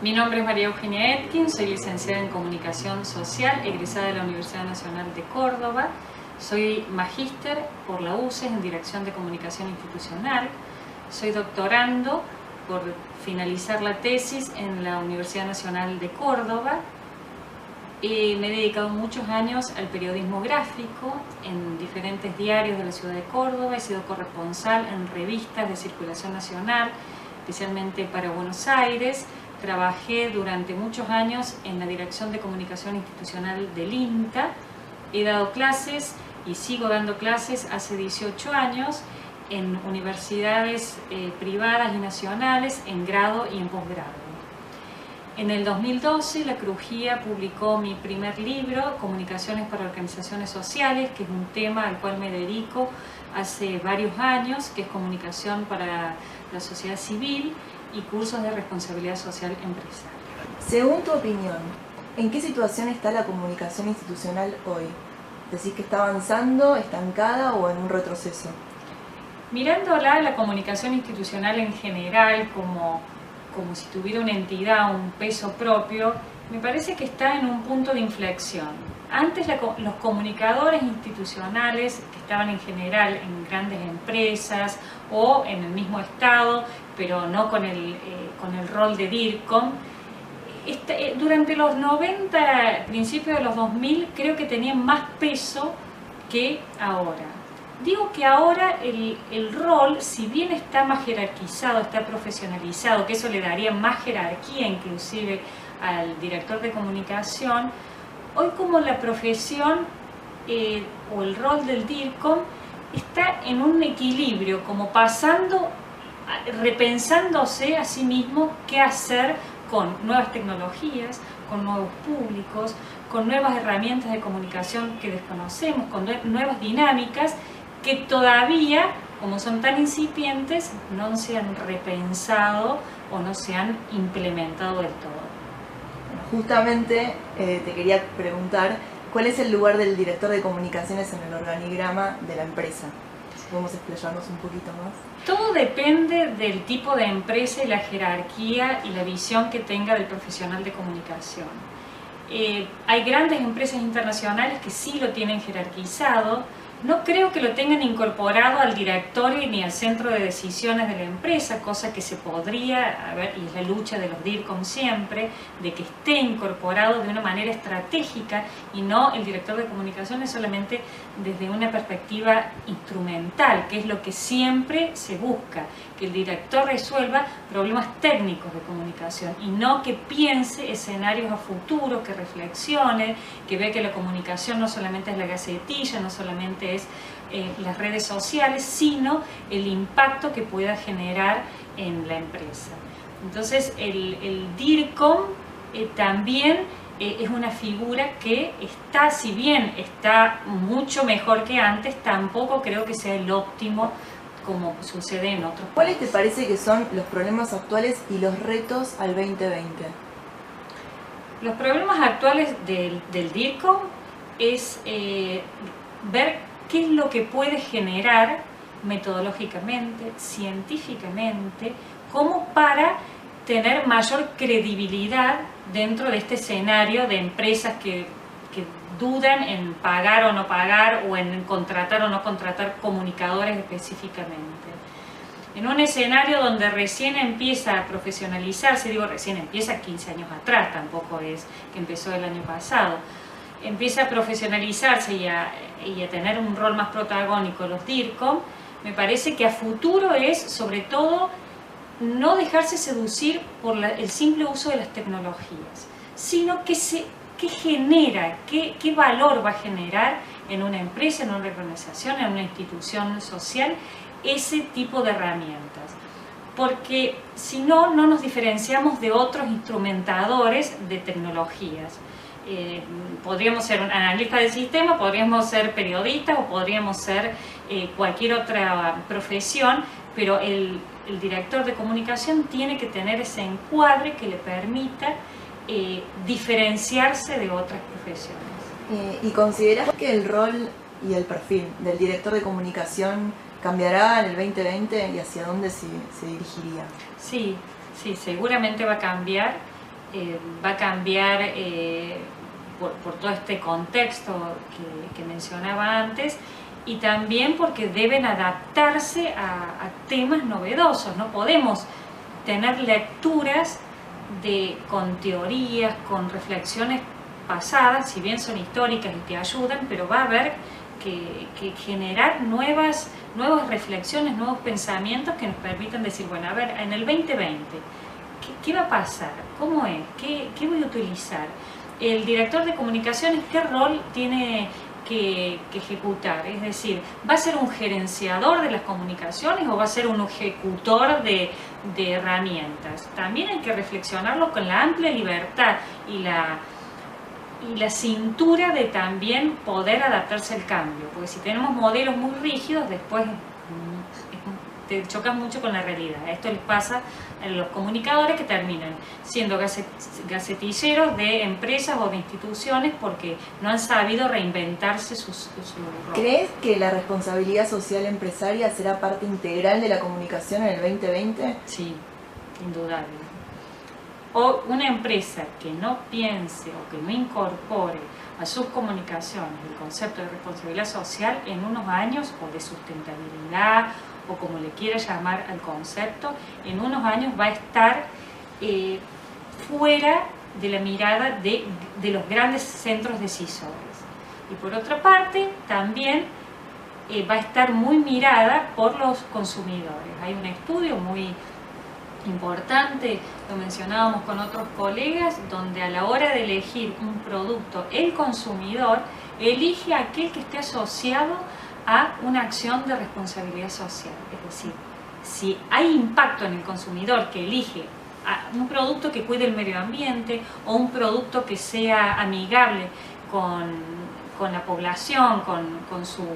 Mi nombre es María Eugenia Etkin, soy licenciada en Comunicación Social, egresada de la Universidad Nacional de Córdoba. Soy magíster por la UCES en Dirección de Comunicación Institucional. Soy doctorando por finalizar la tesis en la Universidad Nacional de Córdoba. Me he dedicado muchos años al periodismo gráfico en diferentes diarios de la ciudad de Córdoba. He sido corresponsal en revistas de circulación nacional, especialmente para Buenos Aires. Trabajé durante muchos años en la Dirección de Comunicación Institucional del INTA. He dado clases y sigo dando clases hace 18 años en universidades privadas y nacionales en grado y en posgrado. En el 2012 la Crujía publicó mi primer libro, Comunicaciones para Organizaciones Sociales, que es un tema al cual me dedico hace varios años, que es comunicación para la sociedad civil y cursos de responsabilidad social empresarial. Según tu opinión, ¿en qué situación está la comunicación institucional hoy? ¿Decís que está avanzando, estancada o en un retroceso? Mirándola, la comunicación institucional en general, como si tuviera una entidad, un peso propio, me parece que está en un punto de inflexión. Antes los comunicadores institucionales que estaban en general en grandes empresas o en el mismo Estado, pero no con el rol de DIRCOM, durante los 90, principios de los 2000, creo que tenían más peso que ahora. Digo que ahora el rol, si bien está más jerarquizado, está profesionalizado, que eso le daría más jerarquía inclusive al director de comunicación, hoy como la profesión o el rol del DIRCOM está en un equilibrio, como repensándose a sí mismo qué hacer con nuevas tecnologías, con nuevos públicos, con nuevas herramientas de comunicación que desconocemos, con nuevas dinámicas que todavía, como son tan incipientes, no se han repensado o no se han implementado del todo. Justamente te quería preguntar, ¿cuál es el lugar del director de comunicaciones en el organigrama de la empresa? Si podemos explayarnos un poquito más. Todo depende del tipo de empresa y la jerarquía y la visión que tenga del profesional de comunicación. Hay grandes empresas internacionales que sí lo tienen jerarquizado. No creo que lo tengan incorporado al directorio ni al centro de decisiones de la empresa, cosa que se podría, y es la lucha de los DIRCOM siempre, de que esté incorporado de una manera estratégica y no el director de comunicaciones solamente desde una perspectiva instrumental, que es lo que siempre se busca, que el director resuelva problemas técnicos de comunicación y no que piense escenarios a futuro, que reflexione, que vea que la comunicación no solamente es la gacetilla, no solamente es las redes sociales, sino el impacto que pueda generar en la empresa. Entonces el DIRCOM también es una figura que está, si bien está mucho mejor que antes, tampoco creo que sea el óptimo como sucede en otros ¿Cuáles países. te parece que son los problemas actuales y los retos al 2020? Los problemas actuales del DIRCOM es ver qué es lo que puede generar metodológicamente, científicamente, como para tener mayor credibilidad dentro de este escenario de empresas que dudan en pagar o no pagar o en contratar o no contratar comunicadores específicamente. En un escenario donde recién empieza a profesionalizarse, digo recién empieza 15 años atrás, tampoco es que empezó el año pasado, empieza a profesionalizarse y a tener un rol más protagónico los DIRCOM, me parece que a futuro es sobre todo no dejarse seducir por el simple uso de las tecnologías, sino qué genera, qué valor va a generar en una empresa, en una organización, en una institución social, ese tipo de herramientas. Porque si no, no nos diferenciamos de otros instrumentadores de tecnologías. Podríamos ser un analista del sistema, podríamos ser periodistas o podríamos ser cualquier otra profesión, pero el director de comunicación tiene que tener ese encuadre que le permita diferenciarse de otras profesiones. ¿Y consideras que el rol y el perfil del director de comunicación cambiará en el 2020 y hacia dónde se dirigiría? Sí, seguramente va a cambiar. va a cambiar por todo este contexto que mencionaba antes, y también porque deben adaptarse a temas novedosos. No podemos tener lecturas con teorías, con reflexiones pasadas, si bien son históricas y te ayudan, pero va a haber que generar nuevas reflexiones, nuevos pensamientos que nos permitan decir, bueno, a ver, en el 2020, ¿qué va a pasar? ¿Cómo es? ¿Qué voy a utilizar? El director de comunicaciones, ¿qué rol tiene que ejecutar? Es decir, ¿va a ser un gerenciador de las comunicaciones o va a ser un ejecutor de herramientas? También hay que reflexionarlo con la amplia libertad y la cintura de también poder adaptarse al cambio, porque si tenemos modelos muy rígidos, después te chocas mucho con la realidad. Esto les pasa a los comunicadores que terminan siendo gacetilleros de empresas o de instituciones porque no han sabido reinventarse su rol. ¿Crees que la responsabilidad social empresaria será parte integral de la comunicación en el 2020? Sí, indudable. O una empresa que no piense o que no incorpore a sus comunicaciones el concepto de responsabilidad social en unos años, o de sustentabilidad, o como le quiera llamar al concepto, en unos años va a estar fuera de la mirada de los grandes centros decisores. Y por otra parte, también va a estar muy mirada por los consumidores. Hay un estudio muy importante, lo mencionábamos con otros colegas, donde a la hora de elegir un producto, el consumidor elige aquel que esté asociado a una acción de responsabilidad social. Es decir, si hay impacto en el consumidor que elige un producto que cuide el medio ambiente o un producto que sea amigable con la población, con su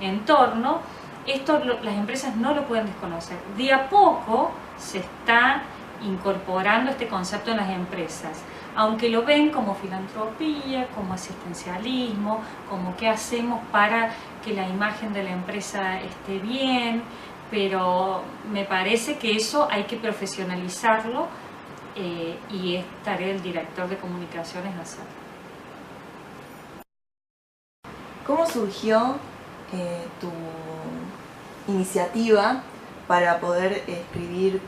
entorno, esto las empresas no lo pueden desconocer. De a poco se está incorporando este concepto en las empresas, aunque lo ven como filantropía, como asistencialismo, como qué hacemos para que la imagen de la empresa esté bien, pero me parece que eso hay que profesionalizarlo y es tarea del director de comunicaciones hacerlo. ¿Cómo surgió tu iniciativa para poder escribir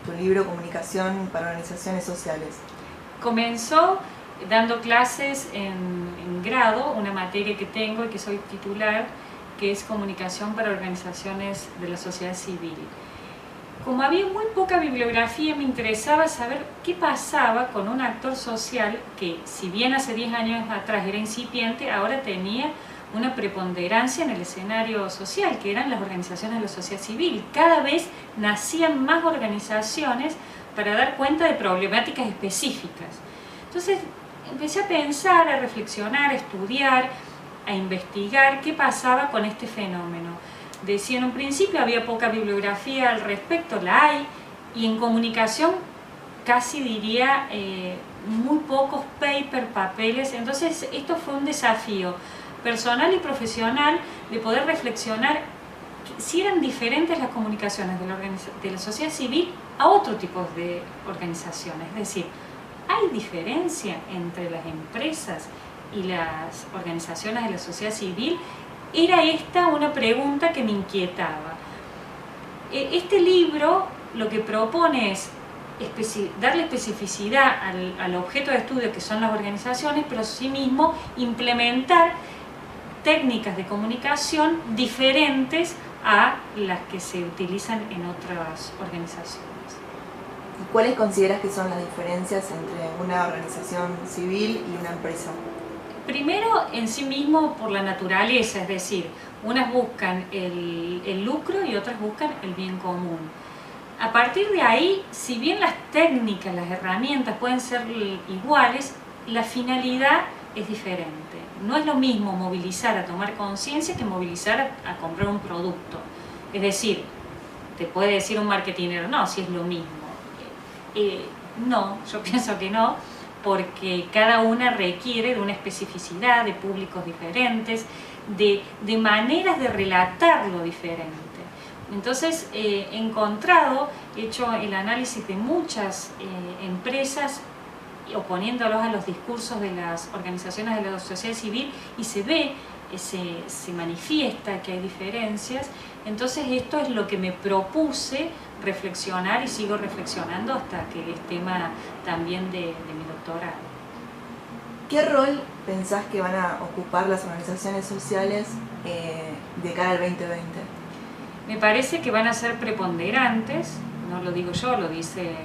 tu libro Comunicación para Organizaciones Sociales? Comenzó dando clases en grado, una materia que tengo y que soy titular, que es Comunicación para Organizaciones de la Sociedad Civil. Como había muy poca bibliografía, me interesaba saber qué pasaba con un actor social que, si bien hace 10 años atrás era incipiente, ahora tenía una preponderancia en el escenario social, que eran las organizaciones de la sociedad civil. Cada vez nacían más organizaciones para dar cuenta de problemáticas específicas. Entonces empecé a pensar, a reflexionar, a estudiar, a investigar qué pasaba con este fenómeno. Decía en un principio había poca bibliografía al respecto, la hay, y en comunicación casi diría muy pocos papeles. Entonces esto fue un desafío personal y profesional de poder reflexionar si eran diferentes las comunicaciones de la sociedad civil a otro tipo de organizaciones. Es decir, ¿hay diferencia entre las empresas y las organizaciones de la sociedad civil? Era esta una pregunta que me inquietaba. Este libro lo que propone es darle especificidad al objeto de estudio, que son las organizaciones, pero asimismo implementar técnicas de comunicación diferentes a las que se utilizan en otras organizaciones. ¿Y cuáles consideras que son las diferencias entre una organización civil y una empresa? Primero, en sí mismo por la naturaleza, es decir, unas buscan el lucro y otras buscan el bien común. A partir de ahí, si bien las técnicas, las herramientas pueden ser iguales, la finalidad es diferente. No es lo mismo movilizar a tomar conciencia que movilizar a comprar un producto. Es decir, te puede decir un marketingero, no, si es lo mismo. No, yo pienso que no, porque cada una requiere de una especificidad, de públicos diferentes, de maneras de relatarlo diferente. Entonces he hecho el análisis de muchas empresas oponiéndolos a los discursos de las organizaciones de la sociedad civil, y se ve, se manifiesta que hay diferencias. Entonces esto es lo que me propuse reflexionar y sigo reflexionando hasta que es tema también de mi doctorado. ¿Qué rol pensás que van a ocupar las organizaciones sociales de cara al 2020? Me parece que van a ser preponderantes, no lo digo yo, lo dice,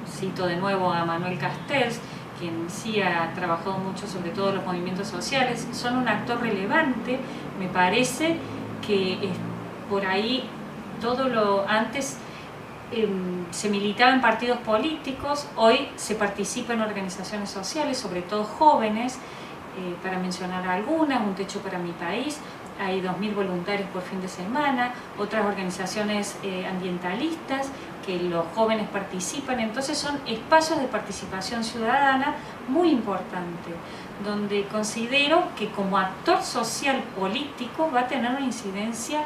cito de nuevo a Manuel Castells, quien sí ha trabajado mucho sobre todo los movimientos sociales, son un actor relevante. Me parece que por ahí todo lo antes se militaba en partidos políticos, hoy se participa en organizaciones sociales, sobre todo jóvenes, para mencionar algunas, Un Techo para mi País, hay 2000 voluntarios por fin de semana, otras organizaciones ambientalistas que los jóvenes participan. Entonces son espacios de participación ciudadana muy importantes, donde considero que como actor social político va a tener una incidencia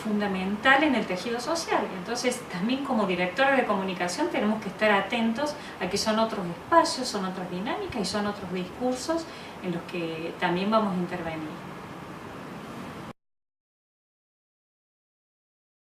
fundamental en el tejido social. Entonces también como directora de comunicación tenemos que estar atentos a que son otros espacios, son otras dinámicas y son otros discursos en los que también vamos a intervenir.